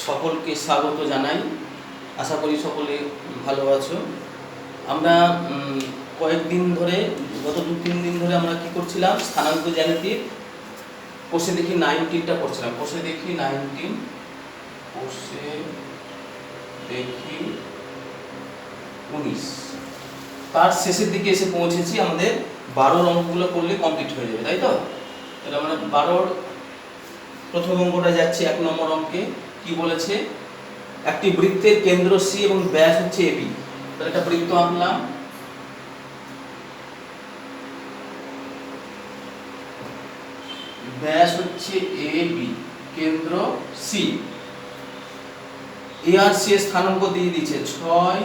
সকলকে স্বাগত জানাই। আশা করি সকলে ভালো আছো। আমরা কয়েকদিন ধরে, গত 2-3 দিন ধরে আমরা কি করছিলাম, স্থানাঙ্ক জ্যামিতির কোষে দেখি 19টা করছিলাম। কোষে দেখি 19, কোষে দেখি 19, তার শেষের দিকে এসে পৌঁছেছি। আমাদের 12 অঙ্কগুলো করলে কমপ্লিট হয়ে যাবে, তাই তো? তাহলে আমরা 12 প্রথম অঙ্কটা যাচ্ছি। 1 নম্বর অঙ্কে কি বলেছে, একটি বৃত্তের কেন্দ্র সি এবং ব্যাস হচ্ছে এবি। তাহলে একটা বৃত্ত আঁকলাম। ব্যাস হচ্ছে এবি, কেন্দ্র সি। এ আর সি স্থানাঙ্ক দিয়ে দিয়েছে 6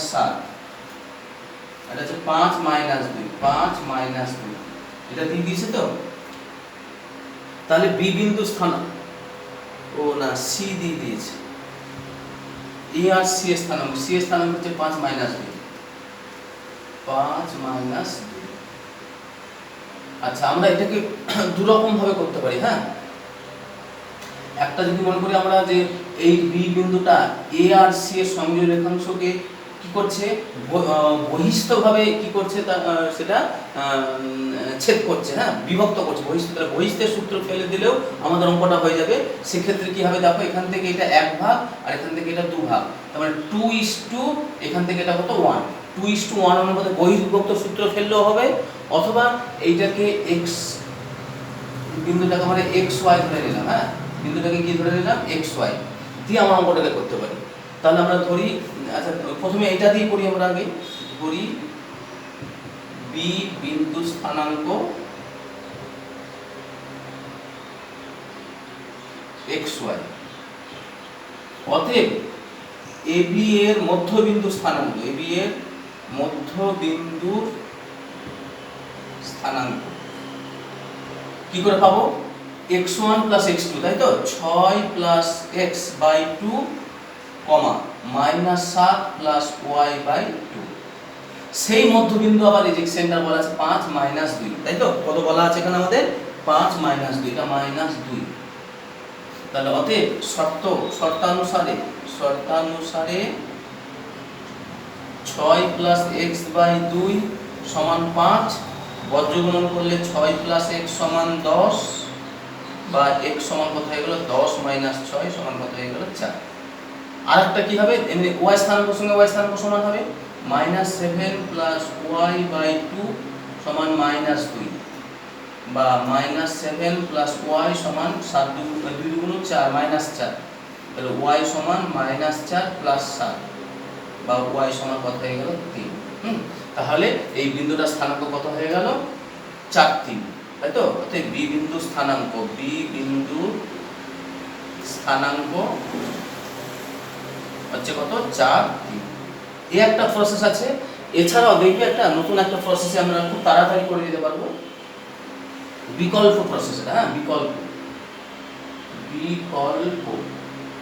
- 7, এটা হচ্ছে 5 - 2, 5 - 2, এটা দিয়ে দিয়েছে তো। তাহলে বি বিন্দু স্থানাঙ্ক, ও না, সি দিয়ে দিয়েছে। এ আর সি স্থানাঙ্ক, সি স্থানাঙ্ক হচ্ছে 5 - 2, 5 - 2। আচ্ছা, আমরা এটাকে দুরকম ভাবে করতে পারি। হ্যাঁ, একটা যদি মনে করি আমরা যে এই বি বিন্দুটা এ আর সি এর সংযোগ রেখাংশকে কি করছে, বহিস্থভাবে কি করছে, সেটা ছেদ করছে, হ্যাঁ, বিভক্ত করছে। বহিস্থের সূত্র ফেলে দিলেও আমাদের অঙ্কটা হয়ে যাবে। সেক্ষেত্রে কি হবে দেখো, এখান থেকে এটা 1 ভাগ আর এখান থেকে এটা 2 ভাগ, তার মানে 2:, এখান থেকে এটা কত 1, 2:1 অনুপাতে বহির্বিভক্ত সূত্র ফেললেও হবে। অথবা এইটাকে x বিন্দুটাকে আমরা xy ধরে নিলাম। হ্যাঁ, বিন্দুটাকে কি ধরে নিলাম, xy দিয়ে আমরা অঙ্কটাকে করতে পারি। তাহলে আমরা ধরি, আচ্ছা প্রথমে এটা দিয়ে করি। আমরা আগে ধরি বি বিন্দু স্থানাঙ্ক xy, অতএব এবি এর মধ্যবিন্দু স্থানাঙ্ক, এবি এর মধ্যবিন্দুর স্থানাঙ্ক কি করে পাবো, x1 + x2, তাই তো? 6 + x/2, -7 + y/2। সেই মধ্যবিন্দু আবার এই যে সেন্টার বলা আছে 5 - 2, তাই তো? কত বলা আছে এখানে আমাদের, 5 - 2, এটা -2। তাহলে অতএব শর্তানুসারে 6 + x/2 = 5, বজ্রগুণন করলে 6 + x = 10, বা x সমান কত হয়ে গেল, 10 - 6 সমান কত হয়ে গেল, 4। আরেকটা কি হবে, এমনি y স্থানাঙ্কের সঙ্গে y স্থানাঙ্ক সমান হবে, -7 + y/2 সমান -2, বা -7 + y সমান 7 2 × 4 -4। তাহলে y সমান -4 + 7, বা y সমান কত হয়ে গেল, 3। তাহলে এই বিন্দুটার স্থানাঙ্ক কত হয়ে গেল, 4, 3, তাই তো? অর্থাৎ বি বিন্দু স্থানাঙ্ক, বি বিন্দু স্থানাঙ্ক হচ্ছে কত, 4, 3। এই একটা প্রসেস আছে। এছাড়াও দেখি একটা নতুন একটা প্রসেসে আমরা খুব তাড়াতাড়ি করে দিতে পারবো, বিকল্প প্রসেস। হ্যাঁ, বিকল্প,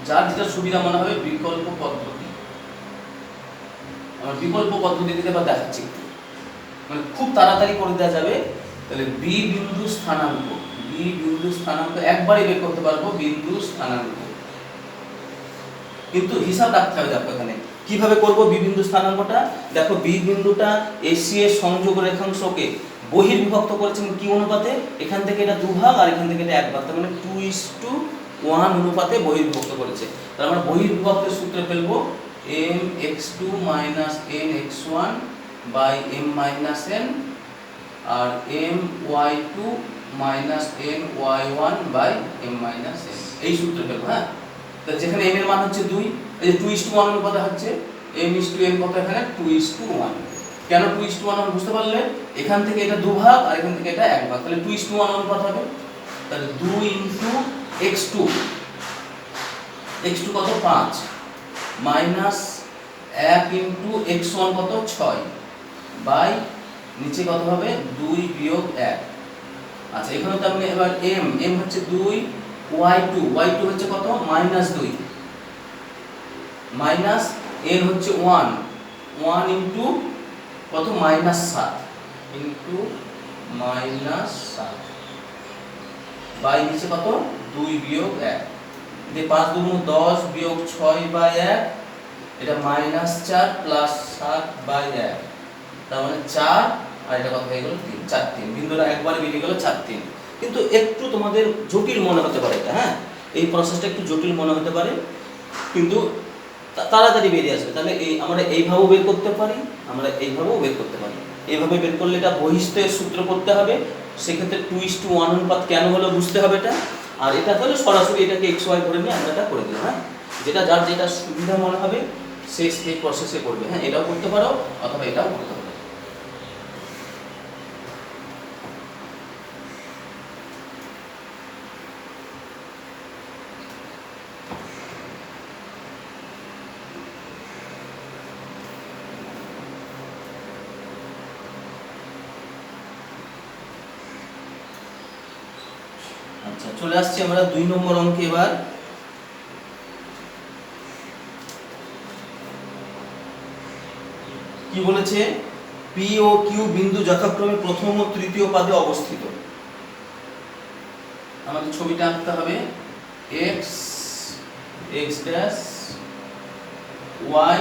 যার যেটা সুবিধা মনে হবে, বিকল্প পদ্ধতি। আমরা বিকল্প পদ্ধতি দিতে বা দেখাচ্ছি, মানে খুব তাড়াতাড়ি করে দেওয়া যাবে। তাহলে বি বিন্দু স্থানাঙ্ক, বি বিন্দু স্থানাঙ্ক একবারে বের করতে পারবো, বিন্দু স্থানাঙ্ক। কিন্তু হিসাব রাখতে হবে। দেখো এখানে কিভাবে করব বি বিন্দু স্থানাঙ্কটা। দেখো বি বিন্দুটা এসি এর সংযোগ রেখাংশকে বহির্বিভক্ত করেছেন কি অনুপাতে, এখান থেকে এটা 2 ভাগ আর এখান থেকে এটা 1 ভাগ, তার মানে 2:1 অনুপাতে বহির্বিভক্ত করেছে। তাহলে আমরা বহির্বিভক্তের সূত্রে ফেলবো mx2 - nx1 / m - n, আর my2 - ny1 / m - n, এই সূত্রে ফেলবো। হ্যাঁ, তাহলে যেখানে m এর মান হচ্ছে 2, এই যে 2:1 অনুপাতে হচ্ছে m:n কত, এখানে 2:1। কেন 2:1 বুঝতে পারলে, এখান থেকে এটা 2 ভাগ আর এখান থেকে এটা 1 ভাগ, তাহলে 2:1 অনুপাত হবে। তাহলে 2 × x2, x2 কত, 5, -1 × x1 কত, 6, বাই নিচে কত হবে, 2 - 1। আচ্ছা, এখানে তো আপনি এবার m হচ্ছে 2, y2 হচ্ছে কত, -2, মাইনাস n হচ্ছে 1 × কত, -7 × -7, বাই নিচে কত, 2 - 1, দিয়ে 5 দুগুণ 10 বিয়োগ 6/1, এটা -4 প্লাস 7/1, তার মানে 4, আর এটা কত হয়ে গেল 3, 4 3, বিন্দুটা একবারে বেরিয়ে গেল 4 3। কিন্তু একটু তোমাদের জটিল মনে হতে পারে এটা, হ্যাঁ এই প্রসেসটা একটু জটিল মনে হতে পারে, কিন্তু তাড়াতাড়ি বেরিয়ে আসবে। তাহলে আমরা এইভাবেও বের করতে পারি, আমরা এইভাবেও বের করতে পারি। এইভাবে বের করলে এটা বহিস্থের সূত্র করতে হবে, সেক্ষেত্রে 2:1 অনুপাত কেন হলো বুঝতে হবে এটা। আর এটা হলে সরাসরি এটাকে xy ধরে নিয়ে আমরা এটা করে দিলাম, হ্যাঁ যেটা যার যেটা সুবিধা মনে হবে সেই প্রসেসে করবে, হ্যাঁ এটাও করতে পারো অথবা এটাও করতে পারো। আচ্ছা চলে আসছি আমরা 2 নম্বর অঙ্কে। এবার কি বলেছে, পি ও কিউ বিন্দু যথাক্রমে প্রথম ও তৃতীয় পাদে অবস্থিত। আমাদের ছবিটা আঁকতে হবে, x x dash y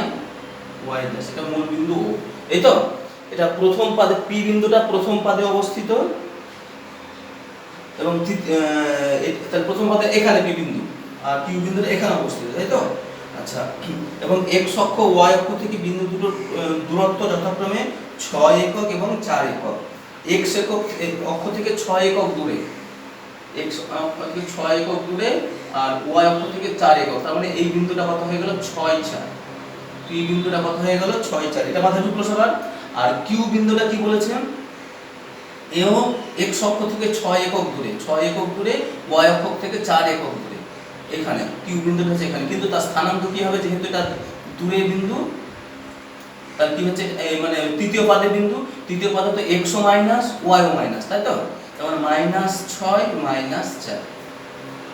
y dash, এটা মূল বিন্দু ও, এই তো এটা প্রথম পাদে, পি বিন্দুটা প্রথম পাদে অবস্থিত এবং তার প্রথম পাদে এখানে পি বিন্দু, আর কিউ বিন্দুটা এখানে অবস্থিত, তাই তো। আচ্ছা, এবং x অক্ষ y অক্ষ থেকে বিন্দু দুটোর দূরত্ব যথাক্রমে 6 একক এবং 4 একক। x অক্ষ থেকে 6 একক দূরে, x অক্ষ থেকে 6 একক দূরে, আর y অক্ষ থেকে 4 একক, তার মানে এই বিন্দুটা কত হয়ে গেল 6 4, p বিন্দুটা কত হয়ে গেল 6 4, এটা মাথায় ঢুকলো সবার। আর q বিন্দুটা কি বলেছেন, এও x অক্ষ থেকে 6 একক দূরে, 6 একক দূরে, y অক্ষ থেকে 4 একক দূরে, এখানে q বিন্দুটা হচ্ছে এখানে, কিন্তু তার স্থানাঙ্ক কি হবে, যেহেতু এটা দূরে বিন্দু, তার কি হচ্ছে মানে তৃতীয় পাদে বিন্দু, তৃতীয় পাদে তো x ও মাইনাস y ও মাইনাস, তাই তো। তার মানে -6 -4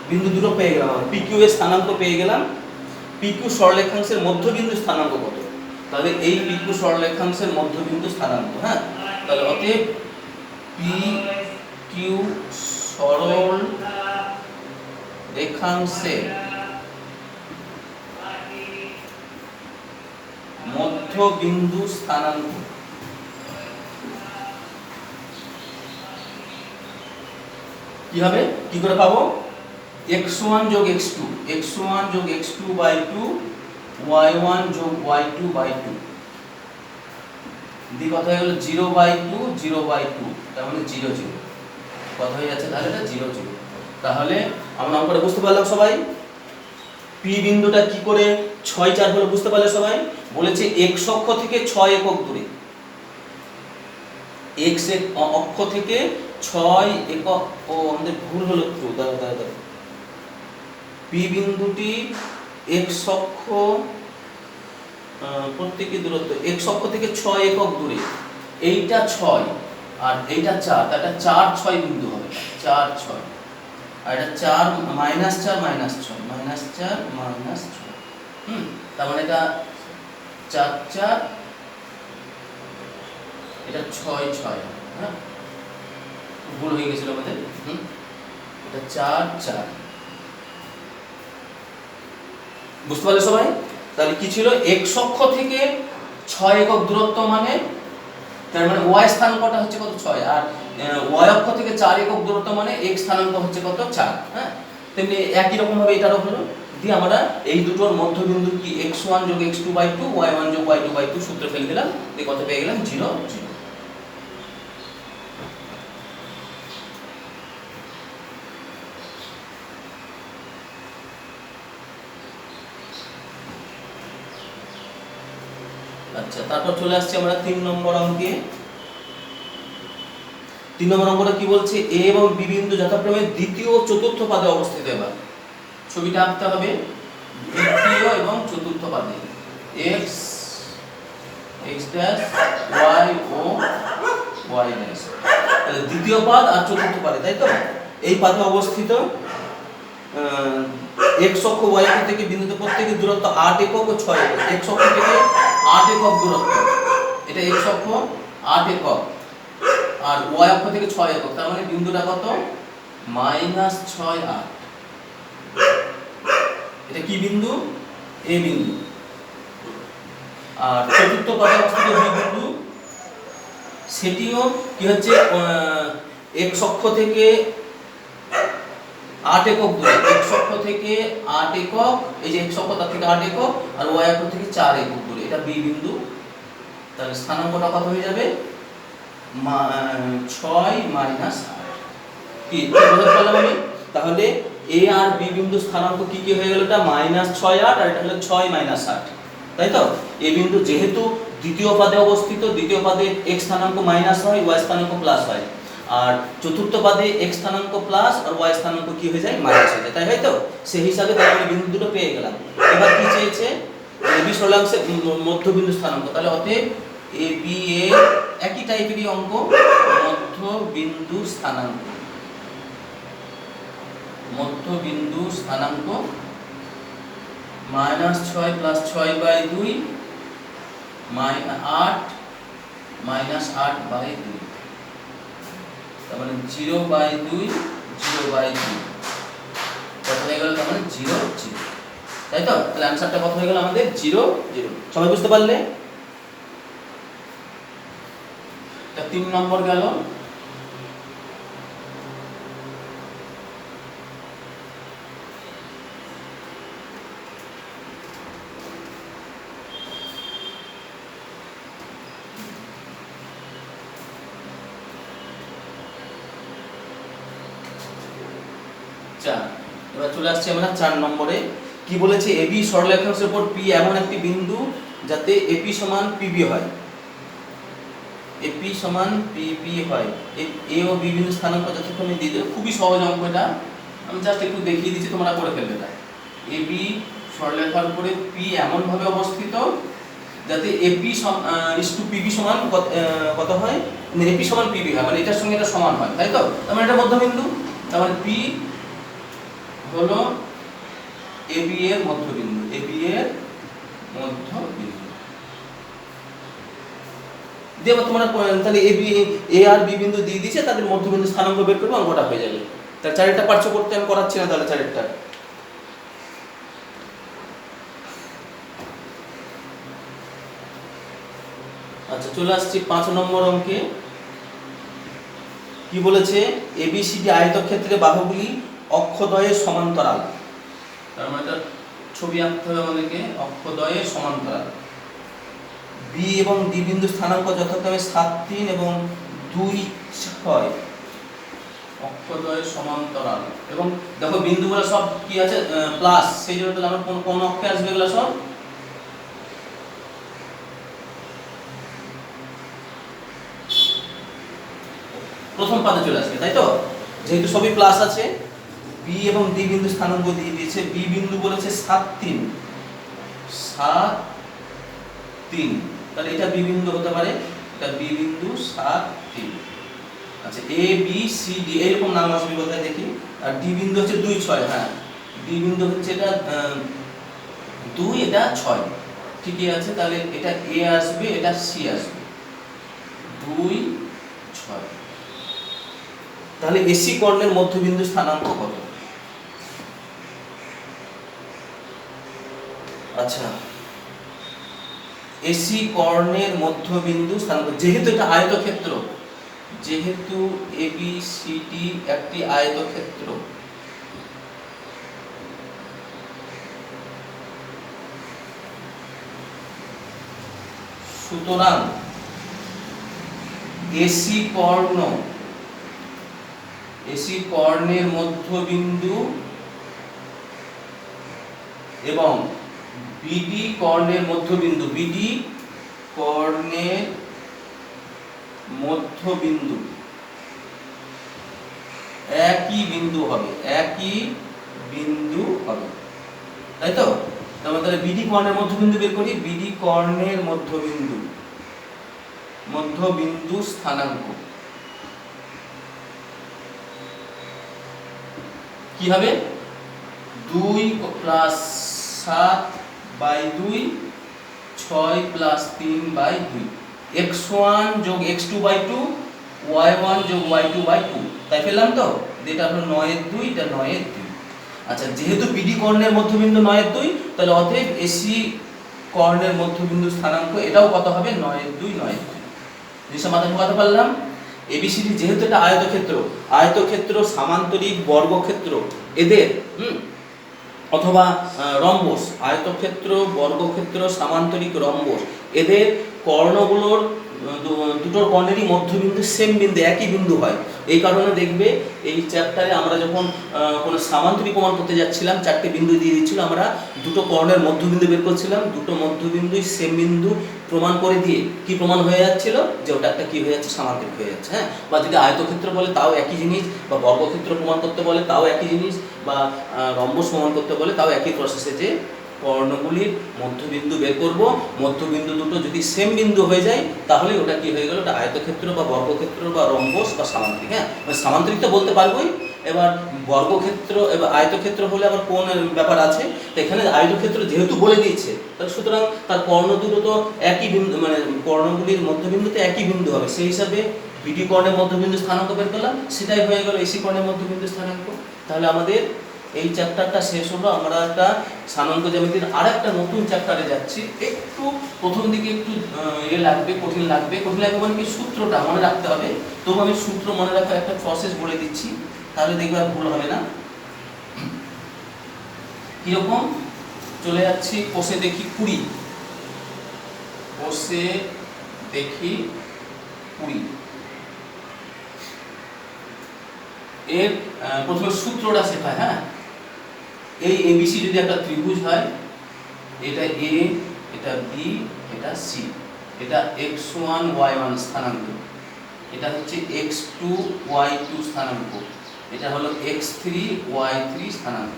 বিন্দু দুটো পেয়ে গেলাম, আমরা pq এর স্থানাঙ্ক পেয়ে গেলাম। pq সরলরেখাংশের মধ্যবিন্দু স্থানাঙ্ক কত, তাহলে এই pq সরলরেখাংশের মধ্যবিন্দু স্থানাঙ্ক, হ্যাঁ তাহলে অতএব pq সরল রেখাংশের মধ্যবিন্দু স্থানাঙ্ক কি হবে, কি করে পাবো, x1 যোগ x2, x1 যোগ x2 বাই 2, y1 যোগ y2 বাই 2, দি কত হয়ে গেল 0/2 0/2, তার মানে 0 0, কত হয়ে যাচ্ছে তাহলে এটা 0 0। তাহলে আমরা অঙ্কটা বুঝতে পারলাম সবাই, পি বিন্দুটা কি করে 6 4 হলো বুঝতে পারলে সবাই। বলেছে x অক্ষ থেকে 6 একক দূরে, x অক্ষ থেকে 6 একক, ও আমাদের ভুল হলো একটু, দাঁড়া পি বিন্দুটি x অক্ষ প্রত্যেকটি দূরত্ব x অক্ষ থেকে 6 একক দূরে, এইটা 6 আর এইটা 4, তাহলে 4 6 বিন্দু হবে, 4 6, আর এটা 4 -4 -6 -4 -6, তার মানে এটা 4 4, এটা 6 6, হ্যাঁ ভুল হয়ে গেছিল আমাদের, এটা 4 4, বুঝতে পারলে সবাই। তাহলে কি ছিল, x অক্ষ থেকে 6 একক দূরত্ব, মানে তার মানে y স্থানাঙ্কটা হচ্ছে কত 6, আর y অক্ষ থেকে 4 একক দূরত্ব মানে x স্থানাঙ্ক হচ্ছে কত 4, হ্যাঁ তেমনি একই রকম ভাবে এটারও হলো। দিয়ে আমরা এই দুটোর মধ্যবিন্দু কি x1 যোগ x2 বাই 2, y1 যোগ y2 বাই 2 সূত্র ফেলে দিলাম, দিয়ে কত পেয়ে গেলাম 0 0। আচ্ছা, তারপর চলে আসছে আমরা 3 নম্বর অঙ্কে। 3 নম্বর অঙ্কটা কি বলছে, a এবং b বিন্দু যথাক্রমে দ্বিতীয় ও চতুর্থ পাদে অবস্থিত। এবার ছবিটা আঁকতে হবে, দ্বিতীয় এবং চতুর্থ পাদে, x x ড্যাশ y ও y ড্যাশ, তাহলে দ্বিতীয় পাদ আর চতুর্থ পাদে, তাই তো। এই পাদে অবস্থিত x অক্ষ y অক্ষ থেকে বিন্দুতে প্রত্যেকের দূরত্ব 8 একক ও 6 একক। x অক্ষ থেকে 8 একক দূরত্ব, এটা x অক্ষ 8 একক, আর y অক্ষ থেকে 6 একক, তার মানে বিন্দুটা কত -6 8, এটা কি বিন্দু? এ বিন্দু। আর চতুর্থ পাদে অবস্থিত বি বিন্দু, সেটিও কি হচ্ছে x অক্ষ থেকে 8 একক দূরে, x অক্ষ থেকে 8 একক, এই যে x অক্ষ তার থেকে 8 একক, আর y অক্ষ থেকে 4 একক দূরে, এটা বি বিন্দু। তাহলে স্থানাঙ্কটা কত হয়ে যাবে? 6 মাইনাস 8। কি বুঝতে পারলাম আমি? তাহলে এ আর বি বিন্দু স্থানাঙ্ক কি কি হয়ে গেল? এটা -6 8, আর এটা হলো 6 মাইনাস 8, তাই তো? এ বিন্দু যেহেতু দ্বিতীয় পাদে অবস্থিত, দ্বিতীয় পাদে x স্থানাঙ্ক মাইনাস হয়, y স্থানাঙ্ক প্লাস হয়, আর চতুর্থ পাদে x স্থানাঙ্ক প্লাস আর y স্থানাঙ্ক কি হয়ে যায়? মাইনাস হয়ে যায়, তাই হয় তো? সেই হিসাবে তাহলে আমি বিন্দু দুটো পেয়ে গেলাম। এবার কি চেয়েছে? এবি সরলাংশের মধ্যবিন্দু স্থানাঙ্ক। তাহলে অতএব এবি এর একই টাইপেরই অঙ্ক, মধ্যবিন্দু স্থানাঙ্ক, মধ্যবিন্দু স্থানাঙ্ক -6 + 6/2 8 -8/2, তার মানে 0/2 0/2, কত হয়ে গেল? তার মানে 0 0, তাই তো? তাহলে অ্যানসারটা কত হয়ে গেল আমাদের? 0 0। সবাই বুঝতে পারলে? তা 3 নম্বর গেল। এবার চলে আসছে আমরা 4 নম্বরে। কি বলেছে? এবি সরলরেখাংশের উপর পি এমন একটি বিন্দু যাতে এপি সমান পিবি হয়, এপি সমান পিবি হয়, এ ও বি বিন্দু স্থানাঙ্ক যথাক্রমে দিয়ে দেবে। খুবই সহজ অঙ্ক এটা, আমি জাস্ট একটু দেখিয়ে দিচ্ছি, তোমরা করে ফেলবে এটা। এবি সরলরেখার উপরে পি এমন ভাবে অবস্থিত যাতে এপি ইসটু পিবি সমান কত হয়? মানে এপি সমান পিবি হয়, মানে এটার সঙ্গে এটা সমান হয়, তাই তো? তার মানে এটা মধ্যবিন্দু, তার মানে পি হলো এবি এর মধ্যবিন্দু, এবি এর মধ্যবিন্দু। দেব তোমরা তাহলে এবি এ আর বি বিন্দু দিয়ে দিয়েছে, তাদের মধ্যবিন্দু স্থানাঙ্ক বের করবে, অঙ্কটা হয়ে যাবে। তার চারটা পার্শ্ব করতে আমি করাচ্ছি না, তাহলে চারটা। আচ্ছা, চলে আসছি 5 নম্বর অঙ্কে। কি বলেছে? এবিসিডি আয়তক্ষেত্রে বাহুগুলি অক্ষদ্বয়ের সমান্তরাল। তার মানে ছবি আঁকতে হবে আমাদেরকে, অক্ষদ্বয়ের সমান্তরাল। বি এবং ডি বিন্দু স্থানাঙ্ক যথাক্রমে 7 3 এবং 2 6, অক্ষদ্বয়ের সমান্তরাল। এবং দেখো বিন্দুগুলো সব কি আছে? প্লাস, সেই জন্য তাহলে আমরা কোন অক্ষে আসবে এগুলো সব? প্রথম পাদে চলে আসবে, তাই তো? যেহেতু সবই প্লাস আছে। বি এবং ডি বিন্দু স্থানাঙ্ক দিয়ে দিয়েছে। বি বিন্দু বলেছে 7 3, 7 3, তাহলে এটা বি বিন্দু হতে পারে, এটা বি বিন্দু 7 3। আচ্ছা, এ বি সি ডি এরকম নাম আসবে কোথায় দেখি? আর ডি বিন্দু হচ্ছে 2 6, হ্যাঁ ডি বিন্দু হচ্ছে এটা 2, এটা 6, ঠিকই আছে। তাহলে এটা এ আসবে, এটা সি আসবে, 2 6। তাহলে এসি কর্ণের মধ্যবিন্দু স্থানাঙ্ক কত? আচ্ছা, এসি কর্ণের মধ্যবিন্দু স্থানাঙ্ক, যেহেতু এটা আয়তক্ষেত্র, যেহেতু এবিসিডি একটি আয়তক্ষেত্র, সুতরাং এসি কর্ণের মধ্যবিন্দু এবং বিডি কর্ণের মধ্যবিন্দু, বিডি কর্ণের মধ্যবিন্দু একই বিন্দু হবে, একই বিন্দু হবে, তাই তো? তাহলে বিডি কর্ণের মধ্যবিন্দু বের করি। বিডি কর্ণের মধ্যবিন্দু স্থানাঙ্ক কি হবে? 2 + 7/2, 6 + 3/2, x1 + x2/2, y1 + y2/2, তাই পেলাম তো? এটা হলো 9 এর 2, এটা 9 এর 2। আচ্ছা, যেহেতু বিডি কর্ণের মধ্যবিন্দু 9-2, তাহলে অতএব এসি কর্ণের মধ্যবিন্দু স্থানাঙ্ক এটাও কত হবে? 9-2, 9-2। জিনিসটা মাথায় ঢোকাতে পারলাম? এবিসিডি যেহেতু এটা আয়তক্ষেত্র, আয়তক্ষেত্র, সামান্তরিক, বর্গক্ষেত্র এদের অথবা রম্বস, আয়তক্ষেত্র, বর্গক্ষেত্র, সামান্তরিক, রম্বস এদের কর্ণগুলোর দুটোর কর্ণেরই মধ্যবিন্দু সেম বিন্দু, একই বিন্দু হয়। এই কারণে দেখবে এই চ্যাপ্টারে আমরা যখন কোনো সামান্তরিক প্রমাণ করতে যাচ্ছিলাম, 4টে বিন্দু দিয়ে দিচ্ছিল, আমরা দুটো কর্ণের মধ্যবিন্দু বের করছিলাম, দুটো মধ্যবিন্দুই সেম বিন্দু প্রমাণ করে দিয়ে কি প্রমাণ হয়ে যাচ্ছিল? যে ওটা একটা কি হয়ে যাচ্ছে? সামান্তরিক হয়ে যাচ্ছে। হ্যাঁ, বা যদি আয়তক্ষেত্র বলে তাও একই জিনিস, বা বর্গক্ষেত্র প্রমাণ করতে বলে তাও একই জিনিস, বা রম্বস প্রমাণ করতে বলে তাও একই প্রসেসে, যে কর্ণগুলির মধ্যবিন্দু বের করব, মধ্যবিন্দু দুটো যদি সেম বিন্দু হয়ে যায় তাহলে ওটা কি হয়ে গেল? ওটা আয়তক্ষেত্র বা বর্গক্ষেত্র বা রম্বস বা সামান্তরিক। হ্যাঁ, মানে সামান্তরিক তো বলতে পারবোই। এবার বর্গক্ষেত্র এবার আয়তক্ষেত্র হলে আবার কোন ব্যাপার আছে? তো এখানে আয়তক্ষেত্র যেহেতু বলে দিয়েছে, তাহলে সুতরাং তার কর্ণ দুটো তো একই বিন্দু, মানে কর্ণগুলির মধ্যবিন্দুতে একই বিন্দু হবে। সেই হিসাবে বিডি কর্ণের মধ্যবিন্দু স্থানাঙ্ক বের করলাম, সেটাই হয়ে গেল এসি কর্ণের মধ্যবিন্দু স্থানাঙ্ক। তাহলে আমাদের এই চ্যাপ্টারটা শেষ হলো। আমরা একটা স্থানাঙ্ক জ্যামিতির আরেকটা নতুন চ্যাপ্টারে যাচ্ছি। একটু প্রথম দিকে একটু লাগবে, কঠিন লাগবে মানে কি, সূত্রটা মনে রাখতে হবে। তবু আমি সূত্র মনে রাখার একটা প্রসেস বলে দিচ্ছি, তাহলে দেখবে আর ভুল হবে না। কিরকম? চলে যাচ্ছি কোষে দেখি 20, কোষে দেখি 20 এর প্রথমে সূত্রটা শেখায়। হ্যাঁ, এই এবিসি যদি একটা ত্রিভুজ হয়, এটা এ, এটা বি, এটা সি, এটা x1 y1 স্থানাঙ্ক, এটা হচ্ছে x2 y2 স্থানাঙ্ক, এটা হলো x3 y3 স্থানাঙ্ক।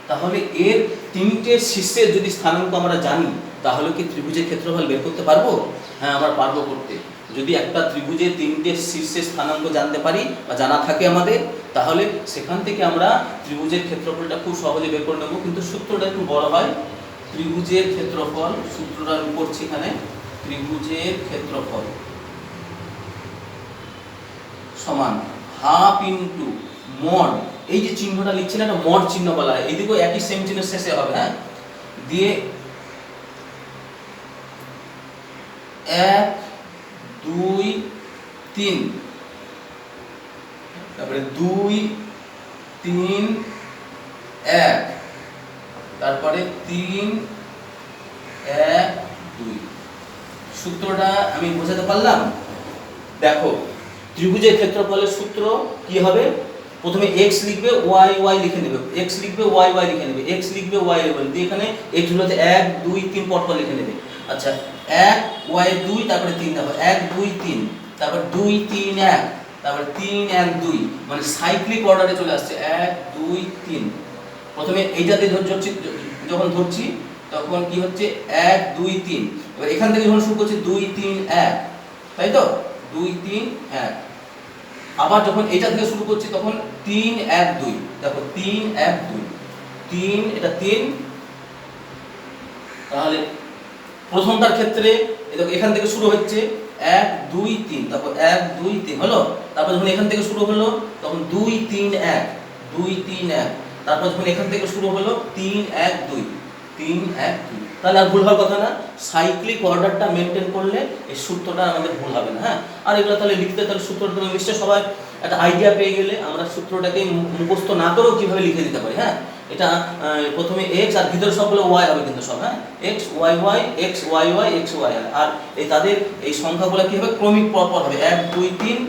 তাহলে এর তিনটে শীর্ষের যদি স্থানাঙ্ক আমরা জানি, তাহলে কি ত্রিভুজের ক্ষেত্রফল বের করতে পারবো? হ্যাঁ, আমরা পারবো করতে। যদি একটা ত্রিভুজের তিনটে শীর্ষের স্থানাঙ্ক জানতে পারি বা জানা থাকে আমাদের, তাহলে সেখান থেকে আমরা ত্রিভুজের ক্ষেত্রফলটা খুব সহজে বের করে নেব। কিন্তু সূত্রটা একটু বড় হয়। ত্রিভুজের ক্ষেত্রফল, সূত্রটা আমি করছি এখানে, ত্রিভুজের ক্ষেত্রফল সমান হাফ ইন্টু মড, এই যে চিহ্নটা লিখছি না, এটা মড চিহ্ন বলা হয়, এইদিকেও একই সেম চিহ্ন শেষে হবে। হ্যাঁ, দিয়ে 1 2 3, তারপরে 2 3 1, তারপরে 3 1 2। সূত্রটা আমি বোঝাতে পারলাম? দেখো, ত্রিভুজের ক্ষেত্রফলের সূত্র কি হবে? প্রথমে x লিখবে, y y লিখে নেবে, x লিখবে, y y লিখে নেবে, x লিখবে, y y দিয়ে এখানে x হলো 1 2 3 পর পর লিখে নেবে। আচ্ছা, 1 y 2, তারপরে 3, তারপর 1 2 3, তারপর 2 3 1, তারপর 3 1 2, মানে সাইক্লিক অর্ডারে চলে আসছে 1 2 3। প্রথমে এইটাতে ধরছি, যখন ধরছি তখন কি হচ্ছে 1 2 3, এবার এখান থেকে যখন শুরু করছি 2 3 1, তাই তো 2 3 1। আবার যখন এটা থেকে শুরু করছি তখন 3 1 2, দেখো 3 1 2 3, এটা 3। তাহলে প্রথমটার ক্ষেত্রে দেখো এখান থেকে শুরু হচ্ছে 1 2 3, তারপর 1 2 3 হলো। তারপর যখন এখান থেকে শুরু হলো তখন 2 3 1 2 3 1, তারপর যখন এখান থেকে শুরু হলো 3 1 2 3 1 2। তাহলে আর ভুল হওয়ার কথা না। সাইক্লিক অর্ডারটা মেনটেন করলে এই সূত্রটা আমাদের ভুল হবে না। হ্যাঁ, আর এগুলো তাহলে লিখতে, তাহলে সূত্রটা তুমি নিশ্চয়ই সবাই একটা আইডিয়া পেয়ে গেলে আমরা সূত্রটাকে মুখস্থ না করেও কিভাবে লিখে দিতে পারি। হ্যাঁ, এটা প্রথমে x আর ভিতরে সবগুলো y হবে কিন্তু সব। হ্যাঁ, x y y x y y x y, আর এই তাদের এই সংখ্যাগুলো কি হবে? ক্রমিক পরপর হবে, 1 2 3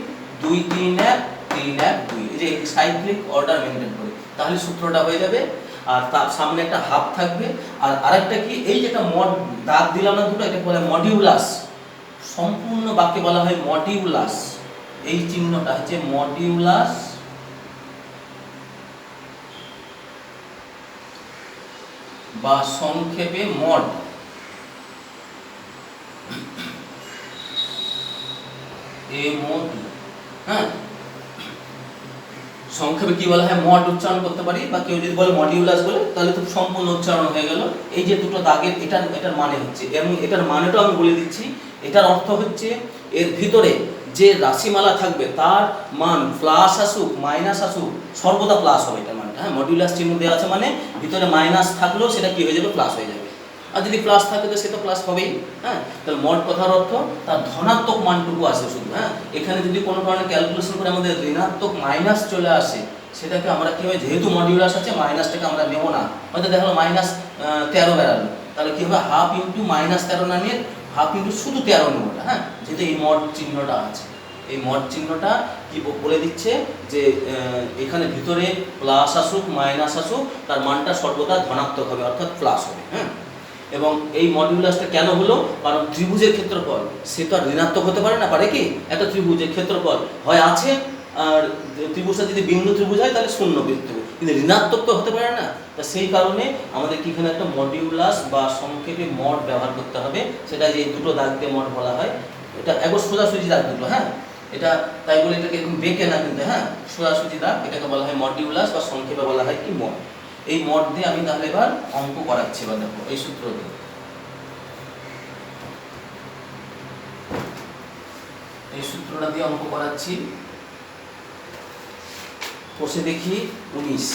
2 3 1 3 1 2, এই যে সাইক্লিক অর্ডার মেনটেন করে, তাহলে সূত্রটা হয়ে যাবে। আর তার সামনে একটা হাফ থাকবে। আর আরেকটা কি, এই যেটা মড দাগ দিলাম না দুটো, এটাকে বলে মডিউলাস। সম্পূর্ণ বাক্যে বলা হয় মডিউলাস, এই চিহ্নটা হচ্ছে মডিউলাস বা সংক্ষেপে মড। হ্যাঁ, সংক্ষেপে কি বলা হয়? মড উচ্চারণ করতে পারি, বা কেউ যদি বলে মডিউলাস বলে, তাহলে তো সম্পূর্ণ উচ্চারণ হয়ে গেল। এই যে দুটো দাগের, এটার মানে হচ্ছে, এবং এটার মানেটাও আমি বলে দিচ্ছি। এটার অর্থ হচ্ছে এর ভিতরে যে রাশিমালা থাকবে তার মান প্লাস আসুক মাইনাস আসুক সর্বদা প্লাস হবে এটার মানটা। হ্যাঁ, মডিউলাস চিহ্ন দেওয়া আছে মানে ভিতরে মাইনাস থাকলেও সেটা কি হয়ে যাবে, প্লাস হয়ে যাবে। আর যদি প্লাস থাকে তো সেটা প্লাস হবেই। হ্যাঁ, তাহলে মোট কথার অর্থ তার ধনাত্মক মানটুকু আসে শুধু। হ্যাঁ, এখানে যদি কোনো কারণে ক্যালকুলেশন করে আমাদের ঋণাত্মক মাইনাস চলে আসে, সেটাকে আমরা কী হবে, যেহেতু মডিউলাস আছে মাইনাসটাকে আমরা নেব না। হয়তো দেখা গেলো -13 বেরালো, তাহলে কী হবে, হাফ ইন্টু -13 না নিয়ে হাফ ইন্টু শুধু 13 নেবটা। হ্যাঁ, যেহেতু এই মড চিহ্নটা আছে, এই মড চিহ্নটা কি বলে দিচ্ছে যে এখানে ভিতরে প্লাস আসুক মাইনাস আসুক তার মানটা সর্বদা ধনাত্মক হবে, অর্থাৎ প্লাস হবে। হ্যাঁ, এবং এই মডিউলাসটা কেন হলো, কারণ ত্রিভুজের ক্ষেত্রফল সে তো আর ঋণাত্মক হতে পারে না, পারে কি? একটা ত্রিভুজের ক্ষেত্রফল হয় আছে, আর ত্রিভুজটা যদি বিন্দু ত্রিভুজ হয় তাহলে শূন্য বৃত্ত, কিন্তু ঋণাত্মক তো হতে পারে না। তা সেই কারণে আমাদের কি এখানে একটা মডিউলাস বা সংক্ষেপে মড ব্যবহার করতে হবে, সেটা যে দুটো দাগ দিয়ে মড বলা হয়। এটা একবার সোজাসুজি দাগ দুটো। হ্যাঁ, এটা তাই বলে এটাকে এরকম বেঁকে না কিন্তু, হ্যাঁ সোজাসুজি দাগ, এটাকে বলা হয় মডিউলাস বা সংক্ষেপে বলা হয় কি মড। এই মড দিয়ে আমি তাহলে এবার অঙ্ক করাচ্ছি। এবার দেখো এই সূত্র দিয়ে, এই সূত্রটা দিয়ে অঙ্ক করাচ্ছি। কোষে দেখি 19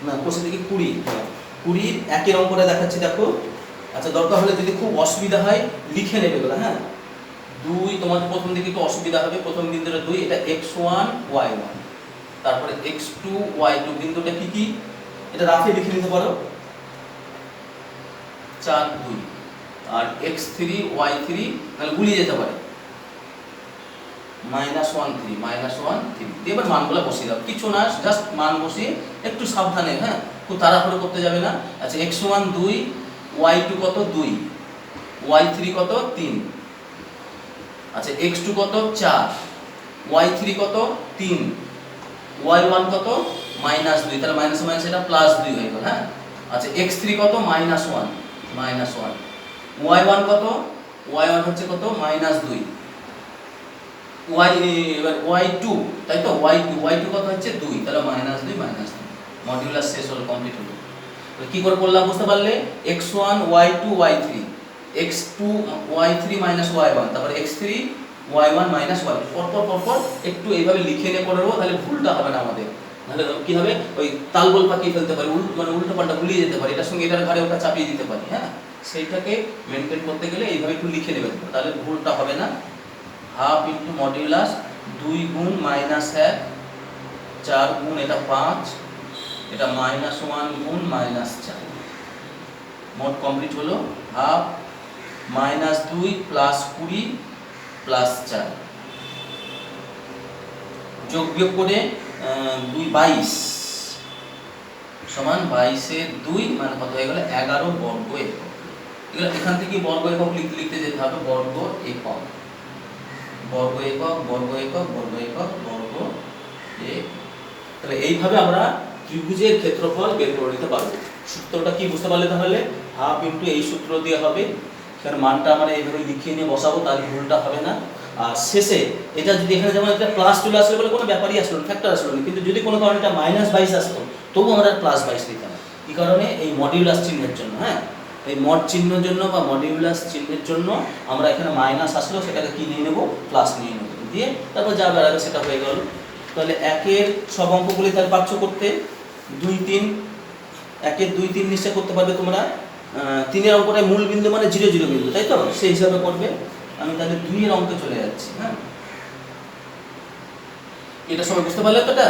না, কোষে দেখি 20। হ্যাঁ, 20 একের অঙ্কটা দেখাচ্ছি দেখো। আচ্ছা, দরকার হলে যদি খুব অসুবিধা হয় লিখে নেবে এগুলো। হ্যাঁ, 2 তোমাদের প্রথম দিকে একটু অসুবিধা হবে, প্রথম বিন্দুটা 2, এটা x1 y1, তারপরে x2 y2 বিন্দুটা কি কি এটা রাফে লিখে নিতে পারো, 4 2, আর x3 y3 তাহলে গুলিয়ে যেতে পারে -1 3 এবার মানগুলো বসিয়ে দাও, কিছু না, জাস্ট মান বসিয়ে একটু সাবধানে। হ্যাঁ, খুব তাড়াহুড়ো করতে যাবে না। আচ্ছা, x1 2, y2 কত 2, y3 কত 3, আচ্ছা x2 কত 4, y3 কত 3, y1 কত -2, তাহলে মাইনাস মাইনাস এটা +2 হয়ে গেল। হ্যাঁ, আচ্ছা x3 কত -1, y1 কত, y1 হচ্ছে কত -2, এবার y2 তাই তো, y2 কত হচ্ছে 2, তাহলে -2 মডিউলাস শেষ হলো, কমপ্লিট হলো। তো কি করে করলাম বুঝতে পারলে, x1 y2 y3, x2 y3 y1, তারপরে x3 y1 y2, পরপর একটু এইভাবে লিখে নিয়ে করে নেবো, তাহলে ভুলটা হবে না আমাদের। তাহলে কি হবে, ওই তালগোল পাকিয়ে ফেলতে পারি, মানে উল্টো পাল্টা গুলিয়ে যেতে পারি, এটার সঙ্গে এটার ঘাড়ে ওটা চাপিয়ে দিতে পারি। হ্যাঁ, সেইটাকে মেনটেন করতে গেলে এইভাবে একটু লিখে নেবেন, তাহলে ভুলটা হবে না। হাফ ইন্টু মডিউলাস 2 গুণ -1, 4 গুণ এটা 5, এটা -1 গুণ -4, মোট কমপ্লিট হলো হাফ -2 + 20 + 4, যোগ বিয়োগ করে 2 22 সমান 22 এর 2 মানে কত হয়ে গেল 11 বর্গ একক। এগুলো এখান থেকে বর্গ একক লিখতে লিখতে যেতে হবে, বর্গ একক বর্গ একক বর্গ একক বর্গ একক বর্গ একক। তাহলে এইভাবে আমরা ত্রিভুজের ক্ষেত্রফল বের করে নিতে পারবো। সূত্রটা কি বুঝতে পারলে, তাহলে হাফ ইন্টু এই সূত্র দিয়ে হবে, সেখানে মানটা আমরা এইভাবে লিখিয়ে নিয়ে বসাবো, তাহলে ভুলটা হবে না। আর শেষে এটা যদি এখানে যেমন একটা প্লাস চলে আসলে বলে কোনো ব্যাপারই আসলো না, ফ্যাক্টর আসলো না, কিন্তু যদি কোনো কারণে এটা -22 আসতো তবু আমরা +22 নিতাম। এই কারণে এই মডিউলাস চিহ্নের জন্য, হ্যাঁ এই মড চিহ্নের জন্য বা মডিউলাস চিহ্নের জন্য আমরা এখানে মাইনাস আসলেও সেটাকে কি নিয়ে নেবো, প্লাস নিয়ে নেবো, দিয়ে তারপর যা বেড়াবে সেটা হয়ে গেল। তাহলে একের সব অঙ্কগুলি তাহলে পাচ্ছ করতে 2 3, একের 2 3 নিশ্চয় করতে পারবে তোমরা। 3 এর অঙ্কটা মূল বিন্দু মানে 0 0 বিন্দু, তাই তো, সেই হিসাবে করবে। আমি তাহলে 2 এর অঙ্কে চলে যাচ্ছি। হ্যাঁ, এটা সবাই বুঝতে পারলে তো, এটা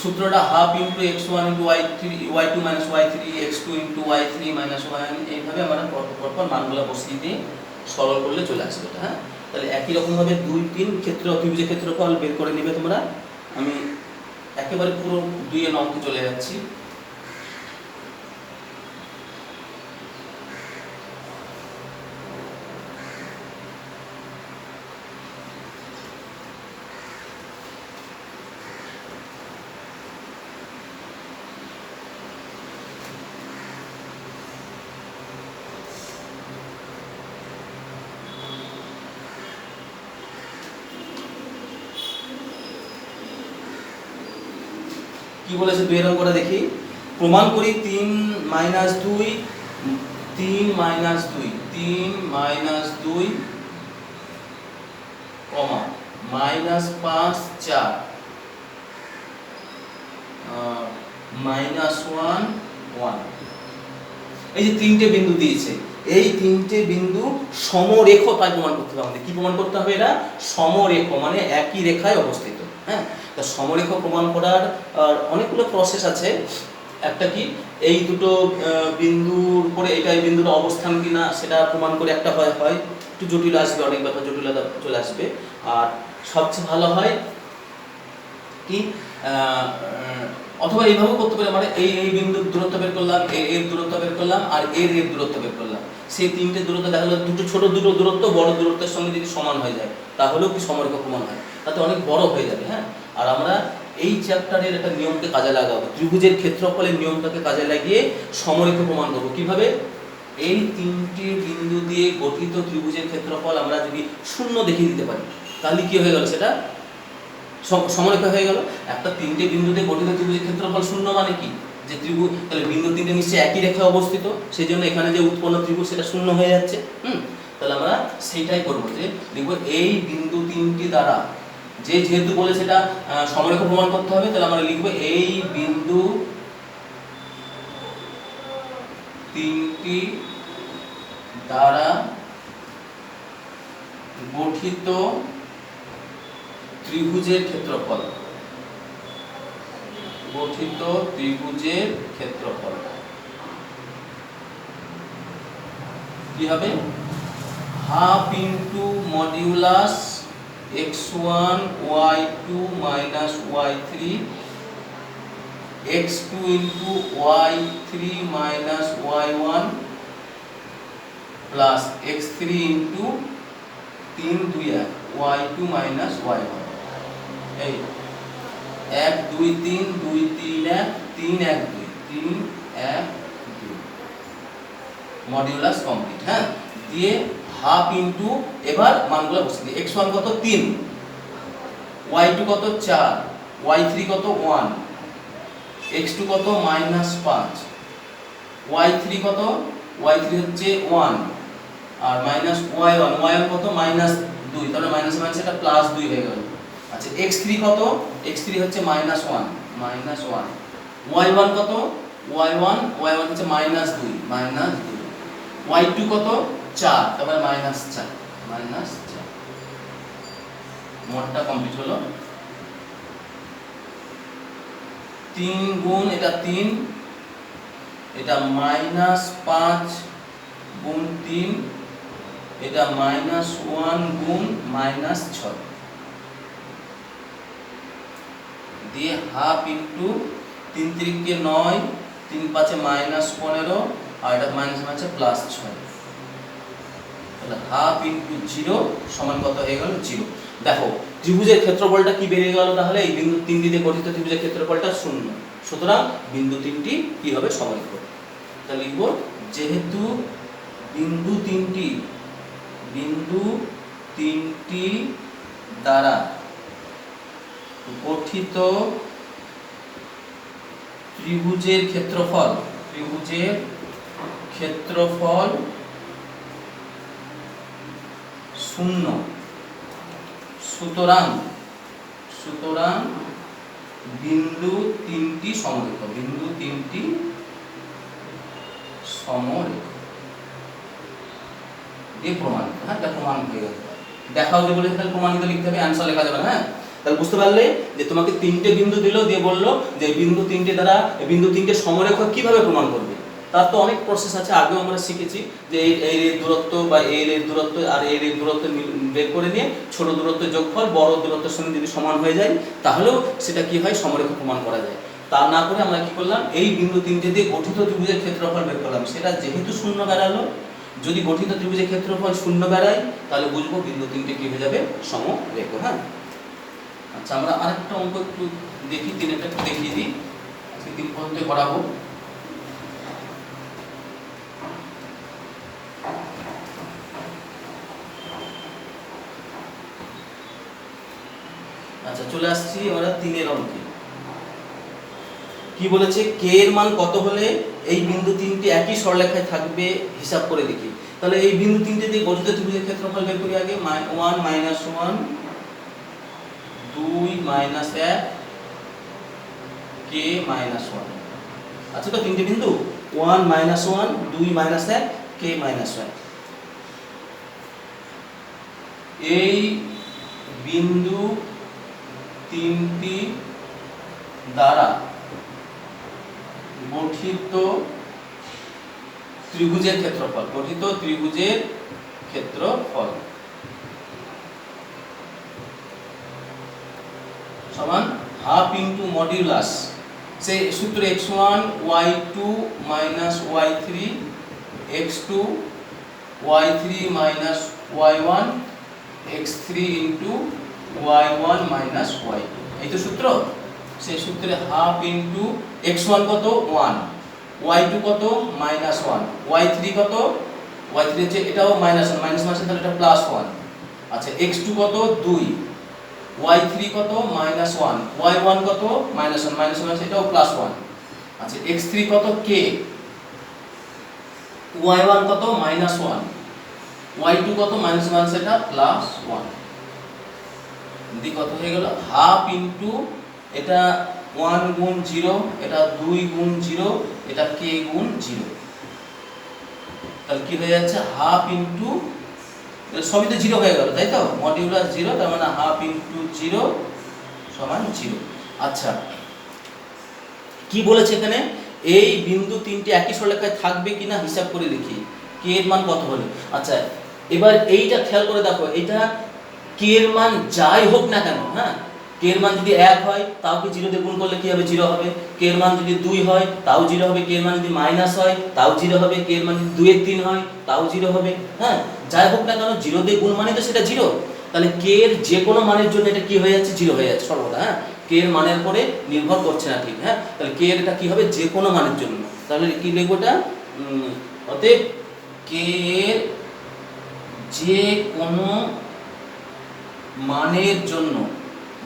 সূত্রটা half into x1 into y2 y3 x2 into y3 -1, এইভাবে আমরা পরপর মানগুলো বসিয়ে দিয়ে সরল করলে চলে আসবে এটা। হ্যাঁ, তাহলে একই রকমভাবে 2 3 ক্ষেত্র ত্রিভুজের ক্ষেত্রফল বের করে নেবে তোমরা। আমি একেবারে পুরো 2 এর অঙ্কে চলে যাচ্ছি। কি বলেছে 2 এর অঙ্কটা দেখি, প্রমাণ করি 3 - 2 3 - 2 3 - 2 কমা -5 4 -1 1। এই যে তিনটে বিন্দু দিয়েছে, এই তিনটে বিন্দু সমরেখ তাই প্রমাণ করতে হবে আমাদের। কি প্রমাণ করতে হবে? এটা সমরেখ, মানে একই রেখায় অবস্থিত। হ্যাঁ, তা সমরেখ প্রমাণ করার অনেকগুলো প্রসেস আছে। একটা কি, এই দুটো বিন্দুর উপরে এটা এই বিন্দুর অবস্থান কিনা সেটা প্রমাণ করে একটা হয় একটু জটিল আসবে, অনেক ব্যাপার জটিলতা চলে আসবে। আর সবচেয়ে ভালো হয় কি, অথবা এইভাবেও করতে পারে, মানে এই বিন্দুর দূরত্ব বের করলাম, এর দূরত্ব বের করলাম, আর এর দূরত্ব বের করলাম। সেই তিনটে দূরত্ব দেখা গেলো দুটো ছোট দুটো দূরত্ব বড় দূরত্বের সঙ্গে যদি সমান হয়ে যায় তাহলেও কি সমরেখ প্রমাণ হয়, তাতে অনেক বড় হয়ে যাবে। হ্যাঁ, আর আমরা এই চ্যাপ্টারের একটা নিয়মকে কাজে লাগাবো, ত্রিভুজের ক্ষেত্রফলের নিয়মটাকে কাজে লাগিয়ে সমরেখ প্রমাণ করবো। কিভাবে? এই তিনটি বিন্দু দিয়ে গঠিত ত্রিভুজের ক্ষেত্রফল আমরা যদি শূন্য দেখিয়ে দিতে পারি তাহলে কি হয়ে গেল, সেটা সমরেখা হয়ে গেল। একটা তিনটে বিন্দু দিয়ে গঠিত ত্রিভুজের ক্ষেত্রফল শূন্য মানে কি, যে ত্রিভুজ তাহলে বিন্দু তিনটে নিশ্চয়ই একই রেখায় অবস্থিত, সেই জন্য এখানে যে উৎপন্ন ত্রিভুজ সেটা শূন্য হয়ে যাচ্ছে। তাহলে আমরা সেইটাই করবো, যে দেখবো এই বিন্দু তিনটি দ্বারা যেহেতু বলে সেটা সমরেখ প্রমাণ করতে হবে, তাহলে আমরা লিখবো এই বিন্দু তিনটি দ্বারা গঠিত ত্রিভুজের ক্ষেত্রফল, গঠিত ত্রিভুজের ক্ষেত্রফল কি হবে? Half into modulus x1 y2 minus y3 x2 into y3 minus y1 plus x3 into 3 2 1 y2 minus y1। এই 1 2 3 2 3 1 3 1 2 3 1 2 মডিউলাস কমপ্লিট। হ্যাঁ, দিয়ে হাফ ইন্টু, এবার মানগুলো বসে দিই। x1 কত 3, y2 কত 4, y3 কত 1, x2 কত -5, y3 কত, y3 হচ্ছে 1 আর মাইনাস y1 কত -2, তাহলে মাইনাস মাইনাস এটা +2 হয়ে গেল। আচ্ছা, x3 কত, x3 হচ্ছে -1 y1 কত, y1 হচ্ছে -2 y2 কত 4, তারপরে -4 মোটটা কমপ্লিট হলো। 3 গুণ এটা 3, এটা -5 গুণ 3, এটা -1 গুণ -6 দিয়ে হাফ ইন্টু 3 3 9 3 5 -15 আর এটা +6, তাহলে হাফ ইন্টু 0 সমান কত হয়ে গেল 0। দেখো ত্রিভুজের ক্ষেত্রফলটা কি বেরিয়ে গেল, তাহলে এই বিন্দু তিনটি দিয়ে গঠিত ত্রিভুজের ক্ষেত্রফলটা 0, সুতরাং বিন্দু তিনটি কি হবে, সমরেখ। তাহলে লিখব যেহেতু বিন্দু তিনটি দ্বারা গঠিত ত্রিভুজের ক্ষেত্রফল 0, সুতরাং বিন্দু তিনটি সমরেখ, দিয়ে প্রমাণ। হ্যাঁ, এটা প্রমাণ হয়ে গেল। দেখাও যে বলেছে তাহলে প্রমাণিত লিখতে হবে, অ্যানসার লেখা যাবে না। হ্যাঁ, তাহলে বুঝতে পারলে যে তোমাকে তিনটে বিন্দু দিল, দিয়ে বললো যে বিন্দু তিনটে দ্বারা বিন্দু তিনটে সমরেখ কিভাবে প্রমাণ করবে। তার তো অনেক প্রসেস আছে, আগেও আমরা শিখেছি যে এই দূরত্ব বা এর দূরত্ব আর এর দূরত্ব বের করে নিয়ে ছোট দূরত্বের যোগফল বড় দূরত্বের সঙ্গে যদি সমান হয়ে যায় তাহলেও সেটা কি হয়, সমরেখ প্রমাণ করা যায়। তা না করে আমরা কি করলাম, এই বিন্দু তিনটে দিয়ে গঠিত ত্রিভুজের ক্ষেত্রফল বের করলাম, সেটা যেহেতু 0 বেরালো, যদি গঠিত ত্রিভুজের ক্ষেত্রফল 0 বেরায় তাহলে বুঝবো বিন্দু তিনটে কি হয়ে যাবে, সমরেখ। হ্যাঁ, আচ্ছা আমরা আরেকটা অঙ্ক একটু দেখি, 3টা একটু দেখিয়ে দিই, আজকে 3 পর্যন্ত করাবো। আচ্ছা, চলে আসছি আমরা 3 অঙ্কে। কি বলেছে, কে এর মান কত হলে এই বিন্দু তিনটি একই সরলরেখায় থাকবে হিসাব করে দেখি। তাহলে এই বিন্দু তিনটে দিয়ে গঠিত ত্রিভুজের ক্ষেত্রফল বের করি আগে। 1 - 1 2 - 1 k - 1। আচ্ছা, তো তিনটে বিন্দু 1 - 1 2 - 1 k - 1। এই বিন্দু তিনটি দ্বারা গঠিত ত্রিভুজের ক্ষেত্রফল, গঠিত ত্রিভুজের ক্ষেত্রফল সমান হাফ ইন্টু মডিউলাস, সে সূত্র x1 y2 minus y3 x2 y3 minus y1 x3 into y1 minus y2, এই তো সূত্র। সেই সূত্রে হাফ ইন্টু x1 কত 1, y2 কত -1, y3 কত, y3 হচ্ছে এটাও -1 মাইনাস মাইনাস তাহলে এটা +1। আচ্ছা, x2 কত 2, y3 কত -1, y1 কত -1 মাইনাস মাইনাস এটাও +1। আচ্ছা, x3 কত k, y1 কত -1, y2 কত -1 সেটা +1। দি কত হয়ে গেল, হাফ ইন্টু এটা 1 গুণ 0, এটা 2 গুণ 0, এটা k গুণ 0। তাহলে কি হয়ে যাচ্ছে, হাফ ইন্টু সবই তো 0 হয়ে গেল, তাই তো, মডিউলাস 0, তার মানে হাফ ইন্টু 0 সমান 0। আচ্ছা, কি বলেছে এখানে, এই বিন্দু তিনটি একই সরলরেখায় থাকবে কিনা হিসাব করে দেখি k এর মান কত হলে। আচ্ছা, এবার এইটা খেয়াল করে দেখো, এটা k এর মান যাই হোক না কেন, হ্যাঁ, k এর মান যদি 1 হয় তাও কি 0 দিয়ে গুণ করলে কি হবে, 0 হবে। k এর মান যদি 2 হয় তাও 0 হবে, k এর মান যদি মাইনাস হয় তাও 0 হবে, k এর মান যদি 2 এর 3 হয় তাও 0 হবে। হ্যাঁ, যাই হোক না কেন 0 দিয়ে গুণ মানে তো সেটা 0। তাহলে k এর যে কোনো মানের জন্য এটা কি হয়ে যাচ্ছে, 0 হয়ে যাচ্ছে সর্বদা। হ্যাঁ, k এর মানের উপরে নির্ভর করছে না, ঠিক। হ্যাঁ, তাহলে k এর এটা কি হবে, যে কোনো মানের জন্য। তাহলে কি লিখবো এটা, অতএব k এর যে কোনো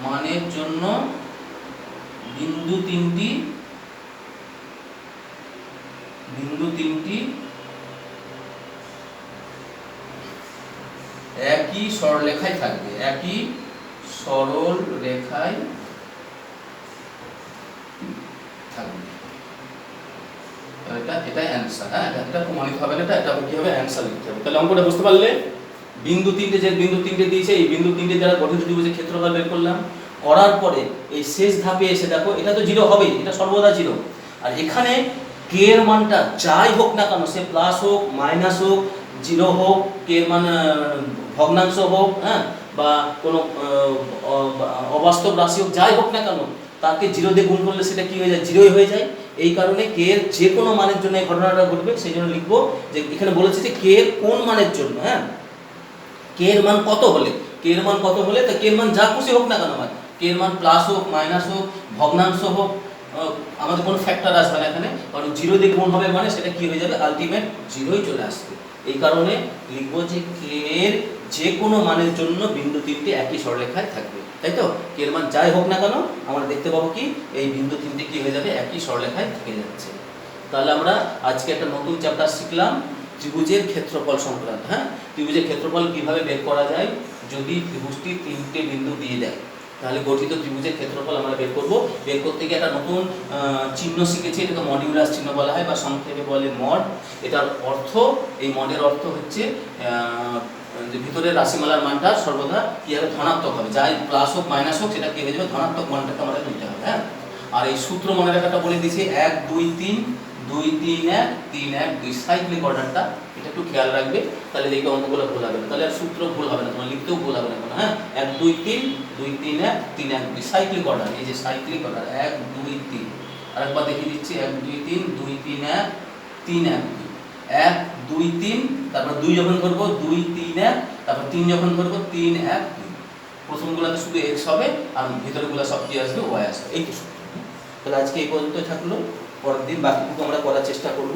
মানের জন্য বিন্দু তিনটি একই সরলরেখায় থাকবে, একই সরলরেখায় থাকবে। এটাই অ্যান্সার। হ্যাঁ, এটা প্রমাণিত হবে না, এটা কি হবে, অ্যান্সার লিখতে হবে। তাহলে অঙ্কটা বুঝতে পারলে, বিন্দু তিনটে দিয়েছে, এই বিন্দু তিনটে দ্বারা গঠিত ত্রিভুজের ক্ষেত্রফল বের করলাম। করার পরে এই শেষ ধাপে এসে দেখো, এটা তো 0 হবেই, এটা সর্বদা 0। আর এখানে k এর মানটা যাই হোক না কেন, সে প্লাস হোক মাইনাস হোক 0 হোক, k এর মান ভগ্নাংশ হোক, হ্যাঁ, বা কোনো অবাস্তব রাশি হোক, যাই হোক না কেন, তাকে 0 দিয়ে গুণ করলে সেটা কি হয়ে যায়, 0ই হয়ে যায়। এই কারণে k এর যে কোনো মানের জন্য এই ঘটনাটা ঘটবে, সেই জন্য লিখবো যে এখানে বলেছে যে k এর কোন মানের জন্য। হ্যাঁ, k এর মান কত হলে, k এর মান কত হলে, তা k এর মান যা খুশি হোক না কেন, k এর মান প্লাস হোক মাইনাস হোক ভগ্নাংশ হোক, আমাদের কোনো ফ্যাক্টর আসবে না এখানে, কারণ 0 দিয়ে গুণ হবে মানে সেটা কি হয়ে যাবে, আলটিমেট 0ই চলে আসবে। এই কারণে লিখবো যে k এর যে কোনো মানের জন্য বিন্দু তিনটি একই সরলরেখায় থাকবে, তাই তো। k এর মান যাই হোক না কেন আমরা দেখতে পাবো কি, এই বিন্দু তিনটি কি হয়ে যাবে, একই সরলরেখায় থেকে যাচ্ছে। তাহলে আমরা আজকে একটা নতুন চ্যাপ্টার শিখলাম, ত্রিভুজের ক্ষেত্রফল সংক্রান্ত। হ্যাঁ, ত্রিভুজের ক্ষেত্রফল কিভাবে বের করা যায়, যদি ত্রিভুজটি তিনটে বিন্দু দিয়ে দেয়, তাহলে গঠিত ত্রিভুজের ক্ষেত্রফল আমরা বের করব। বের করতে গিয়ে একটা নতুন চিহ্ন শিখেছি, এটাকে মডিউলাস চিহ্ন বলা হয় বা সংক্ষেপে বলে মড। এটার অর্থ, এই মডের অর্থ হচ্ছে যে ভিতরের রাশিমালার মানটা সর্বদা কি হবে, ধনাত্মক হবে। যাই প্লাস হোক মাইনাস হোক সেটা কি হয়ে যাবে, ধনাত্মক মানটাকে আমাদের নিতে হবে। হ্যাঁ, আর এই সূত্র মনে রাখাটা বলে দিয়েছি, 1 2 3 2 3 1 3 1 2 সাইক্লিক অর্ডারটা, এটা একটু খেয়াল রাখবে, তাহলে দেখবে অঙ্কগুলো ভুল হবে না, তাহলে আর সূত্র ভুল হবে না, তোমার লিখতেও ভুল হবে না। হ্যাঁ, 1 2 3 2 3 1 3 1 2 সাইক্লিক অর্ডার, এই যে সাইক্লিক অর্ডার 1 2 3। আরেকবার দেখিয়ে দিচ্ছি, 1 2 3 2 3 1 3 1 1 2 3, তারপর 2 যখন করব 2 3 1, তারপর 3 যখন করব 3 1 2। প্রথমগুলোতে শুধু x হবে আর ভিতরগুলো সব কি আসবে, y আসবে। এই তো। তাহলে আজকে এই পর্যন্ত থাকলো, পরের দিন বাকিটুকু আমরা করার চেষ্টা করব।